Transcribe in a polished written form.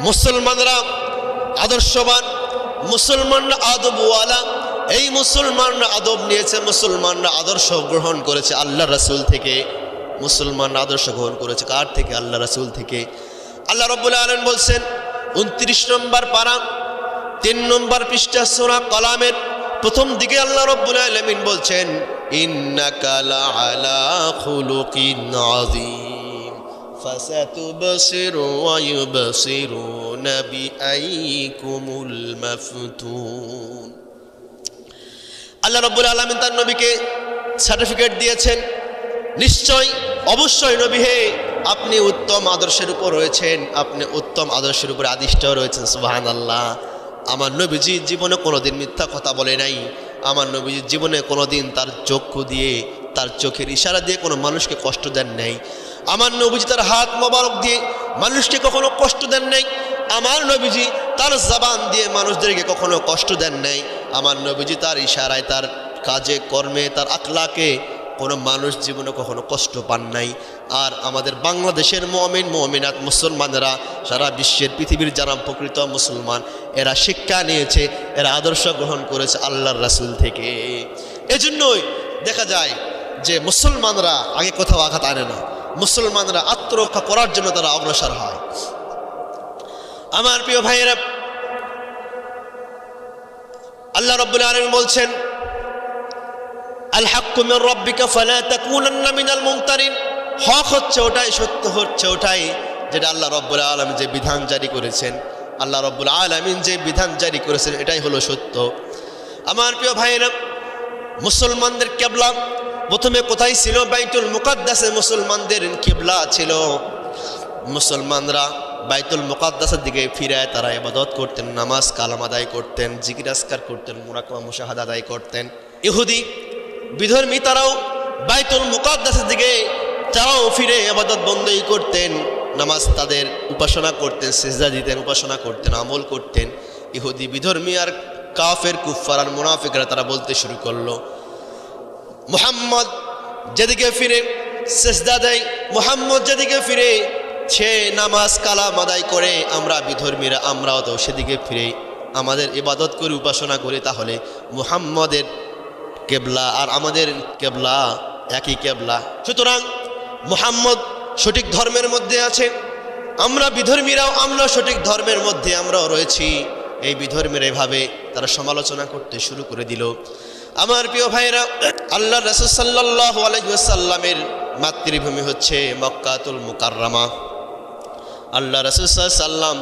মুসলমানরা আদর্শবান, মুসলমানরা আদবওয়ালা। এই মুসলমানরা আদব নিয়েছে, মুসলমানরা আদর্শ গ্রহণ করেছে আল্লাহ রাসূল থেকে। মুসলমানরা আদর্শ গ্রহণ করেছে কার থেকে? আল্লাহ রাসূল থেকে। আল্লাহ রাব্বুল আলামিন বলছেন 29 নম্বর পারা 3 নম্বর পৃষ্ঠা সূরা কলামের প্রথম দিকে আল্লাহ রাব্বুল আলামিন বলছেন, ইন্নাকা লাআলা খুলুকিন আযীম ফাসাতুবসিরু ওয়া ইউবসিরুনা বিআইকুমুল মাফতুন। আল্লাহ রাব্বুল আলামিন তার নবীকে সার্টিফিকেট দিয়েছেন, নিশ্চয় অবশ্যই নবী হে, আপনি উত্তম আদর্শের উপর রয়েছেন, আপনি উত্তম আদর্শের উপর আদিষ্ট রয়েছেন। সুবহানাল্লাহ। আমার নবীজি জীবনে কোনোদিন মিথ্যা কথা বলে নাই। আমার নবীজি জীবনে কোনোদিন তার চক্ষু দিয়ে, তার চোখের ইশারা দিয়ে কোনো মানুষকে কষ্ট দেন নাই। আমার নবীজি তার হাত মোবারক দিয়ে মানুষকে কখনো কষ্ট দেন নাই। আমার নবীজি তার জবান দিয়ে মানুষদেরকে কখনো কষ্ট দেন নাই। আমার নবীজি তার ইশারায়, তার কাজে কর্মে, তার আখলাকে কোনো মানুষ জীবনে কখনো কষ্ট পান নাই। আর আমাদের বাংলাদেশের মুমিন মুমিনাত মুসলমানেরা, সারা বিশ্বের পৃথিবীর যারা প্রকৃত মুসলমান, এরা শিক্ষা নিয়েছে, এরা আদর্শ গ্রহণ করেছে আল্লাহর রাসূল থেকে। এজন্যই দেখা যায় যে মুসলমানরা আগে কোথাও আঘাত আনে না, মুসলমানরা আত্মরক্ষা করার জন্য তারা অগ্রসর হয়। আমার প্রিয় ভাইয়েরা, আল্লাহ রাব্বুল আলামিন বলছেন, আল হাক্কু মির রাব্বিকা ফালা তাকুনান্না মিনাল মুমতারিন। হক হচ্ছে ওটাই, সত্য হচ্ছে ওটাই যেটা আল্লাহ রাব্বুল আলামিন যে বিধান জারি করেছেন, আল্লাহ রাব্বুল আলামিন যে বিধান জারি করেছেন এটাই হলো সত্য। আমার প্রিয় ভাইয়েরা, মুসলমানদের কিবলা প্রথমে কোথায় ছিল? বাইতুল মুকাদ্দাসে মুসলমানদের কিবলা ছিল। মুসলমানরা বাইতুল মুকাদ্দাসের দিকে ফিরে তারা ইবাদত করতেন, নামাজ কালাম আদায় করতেন, জিকির আজকার করতেন, মুরাকাবা মুশাহাদা আদায় করতেন। ইহুদি বিধর্মী তারাও বাইতুল মুকাদ্দাসের দিকে তারাও ফিরে ইবাদত বন্দী করতেন, নামাজ তাদের উপাসনা করতেন, সিজদা দিতেন, উপাসনা করতেন, আমল করতেন। ইহুদি বিধর্মী আর কাফের কুফফার আর মুনাফিকরা তারা বলতে শুরু করলো, মুহাম্মদ যেদিকে ফিরে সিজদা দেয়, মুহাম্মদ যেদিকে ফিরে সে নামাজ কালাম আদায় করে, আমরা বিধর্মীরা আমরাও তো সেদিকে ফিরে আমাদের ইবাদত করি, উপাসনা করি। তাহলে মুহাম্মদের কেবলা আর আমাদের কেবলা একই কেবলা। সুতরাং মুহাম্মদ সঠিক ধর্মের মধ্যে আছে, আমরা বিধর্মীরাও আমরা সঠিক ধর্মের মধ্যে আমরাও রয়েছি। এই বিধর্মীরা এভাবে তারা সমালোচনা করতে শুরু করে দিল। আমার প্রিয় ভাইয়েরা, আল্লাহ রাসূল সাল্লাল্লাহু আলাইহি ওয়াসাল্লামের মাতৃভূমি হচ্ছে মক্কাতুল মুকাররমা। আল্লাহ রাসূল সাল্লাল্লাহু আলাইহি ওয়াসাল্লাম